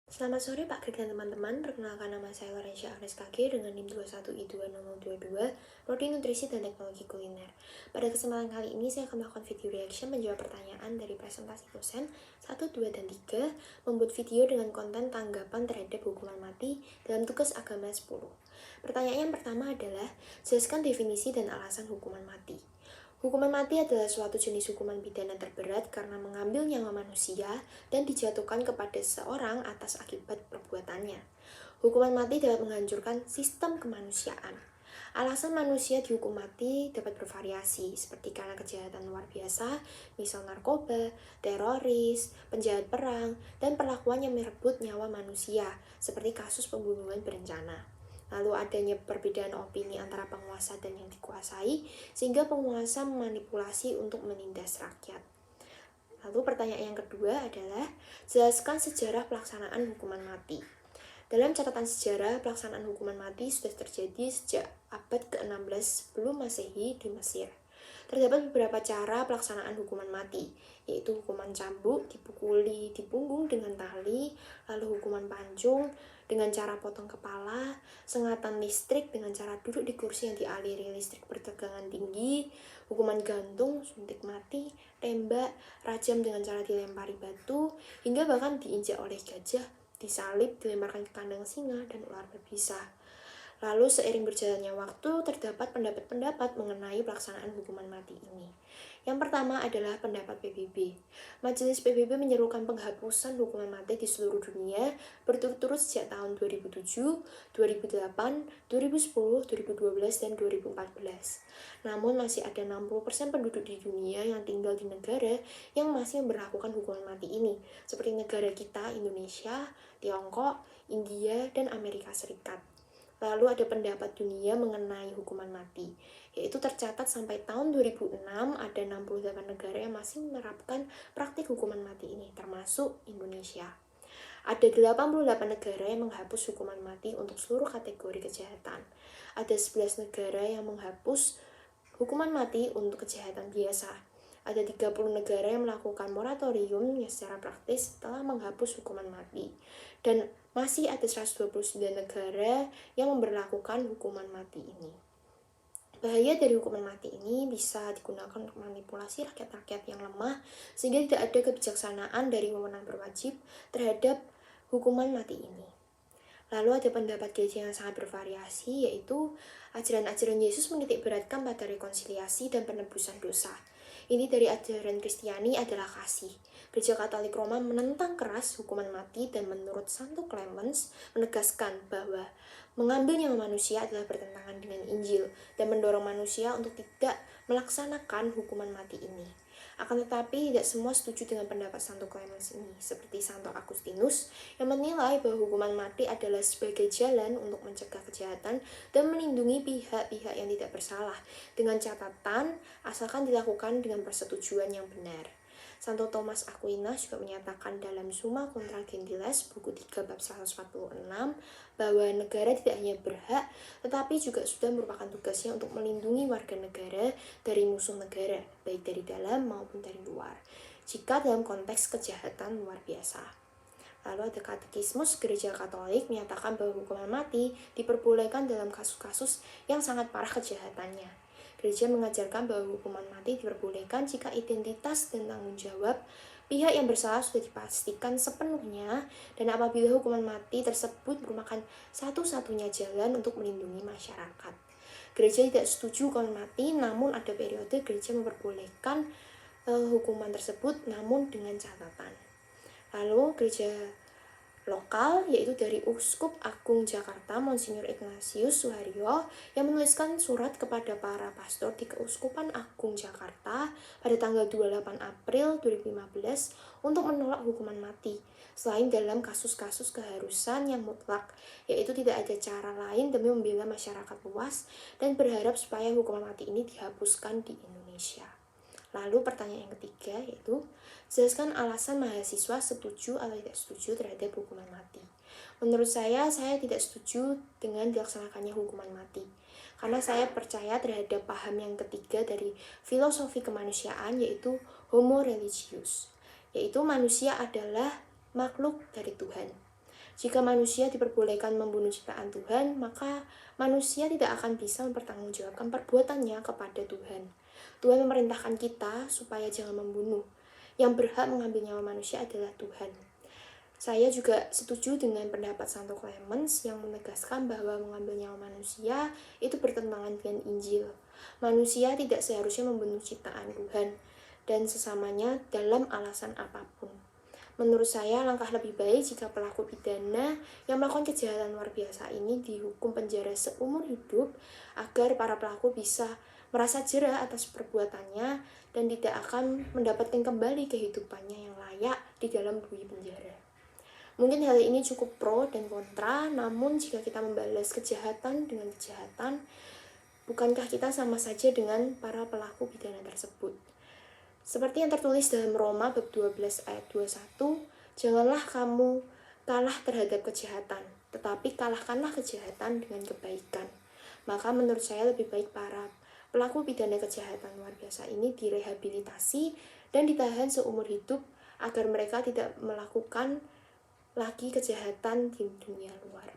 Selamat sore Pak Greg dan teman-teman, perkenalkan nama saya Lorencia Agnes KG dengan NIM 21I20022, Prodi Nutrisi dan Teknologi Kuliner. Pada kesempatan kali ini saya akan melakukan video reaction menjawab pertanyaan dari presentasi dosen 1, 2, dan 3, membuat video dengan konten tanggapan terhadap hukuman mati dalam tugas agama 10. Pertanyaan yang pertama adalah, jelaskan definisi dan alasan hukuman mati. Hukuman mati adalah suatu jenis hukuman pidana terberat karena mengambil nyawa manusia dan dijatuhkan kepada seseorang atas akibat perbuatannya. Hukuman mati dapat menghancurkan sistem kemanusiaan. Alasan manusia dihukum mati dapat bervariasi, seperti karena kejahatan luar biasa, misal narkoba, teroris, penjahat perang, dan perlakuan yang merebut nyawa manusia, seperti kasus pembunuhan berencana. Lalu adanya perbedaan opini antara penguasa dan yang dikuasai, sehingga penguasa memanipulasi untuk menindas rakyat. Lalu pertanyaan yang kedua adalah, jelaskan sejarah pelaksanaan hukuman mati. Dalam catatan sejarah, pelaksanaan hukuman mati sudah terjadi sejak abad ke-16 sebelum Masehi di Mesir. Terdapat beberapa cara pelaksanaan hukuman mati, yaitu hukuman cambuk, dipukuli di punggung dengan tali, lalu hukuman pancung dengan cara potong kepala, sengatan listrik dengan cara duduk di kursi yang dialiri listrik bertegangan tinggi, hukuman gantung, suntik mati, tembak, rajam dengan cara dilempari batu, hingga bahkan diinjak oleh gajah, disalib, dilemparkan ke kandang singa, dan ular berbisa. Lalu seiring berjalannya waktu, terdapat pendapat-pendapat mengenai pelaksanaan hukuman mati ini. Yang pertama adalah pendapat PBB. Majelis PBB menyerukan penghapusan hukuman mati di seluruh dunia berturut-turut sejak tahun 2007, 2008, 2010, 2012, dan 2014. Namun masih ada 60% penduduk di dunia yang tinggal di negara yang masih memberlakukan hukuman mati ini, seperti negara kita, Indonesia, Tiongkok, India, dan Amerika Serikat. Lalu ada pendapat dunia mengenai hukuman mati, yaitu tercatat sampai tahun 2006 ada 68 negara yang masih menerapkan praktik hukuman mati ini, termasuk Indonesia. Ada 88 negara yang menghapus hukuman mati untuk seluruh kategori kejahatan. Ada 11 negara yang menghapus hukuman mati untuk kejahatan biasa. Ada 30 negara yang melakukan moratorium yang secara praktis telah menghapus hukuman mati. Dan masih ada 129 negara yang memberlakukan hukuman mati ini. Bahaya dari hukuman mati ini bisa digunakan untuk manipulasi rakyat-rakyat yang lemah, sehingga tidak ada kebijaksanaan dari wewenang berwajib terhadap hukuman mati ini. Lalu ada pendapat gereja yang sangat bervariasi, yaitu ajaran-ajaran Yesus menitik beratkan pada rekonsiliasi dan penebusan dosa. Ini dari ajaran Kristiani adalah kasih. Gereja Katolik Roma menentang keras hukuman mati dan menurut Santo Clemens menegaskan bahwa mengambil nyawa manusia adalah bertentangan dengan Injil dan mendorong manusia untuk tidak melaksanakan hukuman mati ini. Akan tetapi tidak semua setuju dengan pendapat Santo Clemens ini, seperti Santo Agustinus yang menilai bahwa hukuman mati adalah sebagai jalan untuk mencegah kejahatan dan melindungi pihak-pihak yang tidak bersalah, dengan catatan asalkan dilakukan dengan persetujuan yang benar. Santo Thomas Aquinas juga menyatakan dalam Summa Contra Gentiles buku 3 bab 146 bahwa negara tidak hanya berhak tetapi juga sudah merupakan tugasnya untuk melindungi warga negara dari musuh negara, baik dari dalam maupun dari luar, jika dalam konteks kejahatan luar biasa. Lalu ada Katekismus Gereja Katolik menyatakan bahwa hukuman mati diperbolehkan dalam kasus-kasus yang sangat parah kejahatannya. Gereja mengajarkan bahwa hukuman mati diperbolehkan jika identitas dan tanggung jawab pihak yang bersalah sudah dipastikan sepenuhnya dan apabila hukuman mati tersebut merupakan satu-satunya jalan untuk melindungi masyarakat. Gereja tidak setuju hukuman mati, namun ada periode gereja memperbolehkan hukuman tersebut, namun dengan catatan. Lalu gereja lokal, yaitu dari Uskup Agung Jakarta Monsinyur Ignatius Suharyo, yang menuliskan surat kepada para pastor di Keuskupan Agung Jakarta pada tanggal 28 April 2015 untuk menolak hukuman mati, selain dalam kasus-kasus keharusan yang mutlak, yaitu tidak ada cara lain demi membela masyarakat luas dan berharap supaya hukuman mati ini dihapuskan di Indonesia. Lalu pertanyaan yang ketiga yaitu, jelaskan alasan mahasiswa setuju atau tidak setuju terhadap hukuman mati. Menurut saya tidak setuju dengan dilaksanakannya hukuman mati. Karena saya percaya terhadap paham yang ketiga dari filosofi kemanusiaan, yaitu homo religius, yaitu manusia adalah makhluk dari Tuhan. Jika manusia diperbolehkan membunuh ciptaan Tuhan, maka manusia tidak akan bisa mempertanggungjawabkan perbuatannya kepada Tuhan. Tuhan memerintahkan kita supaya jangan membunuh. Yang berhak mengambil nyawa manusia adalah Tuhan. Saya juga setuju dengan pendapat Santo Clemens yang menegaskan bahwa mengambil nyawa manusia itu bertentangan dengan Injil. Manusia tidak seharusnya membunuh ciptaan Tuhan dan sesamanya dalam alasan apapun. Menurut saya, langkah lebih baik jika pelaku pidana yang melakukan kejahatan luar biasa ini dihukum penjara seumur hidup agar para pelaku bisa merasa jerah atas perbuatannya dan tidak akan mendapatkan kembali kehidupannya yang layak di dalam bui penjara. Mungkin hal ini cukup pro dan kontra, namun jika kita membalas kejahatan dengan kejahatan, bukankah kita sama saja dengan para pelaku pidana tersebut? Seperti yang tertulis dalam Roma bab 12 ayat 21, janganlah kamu kalah terhadap kejahatan, tetapi kalahkanlah kejahatan dengan kebaikan. Maka menurut saya lebih baik para pelaku pidana kejahatan luar biasa ini direhabilitasi dan ditahan seumur hidup agar mereka tidak melakukan lagi kejahatan di dunia luar.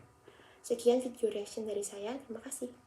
Sekian video reaction dari saya, terima kasih.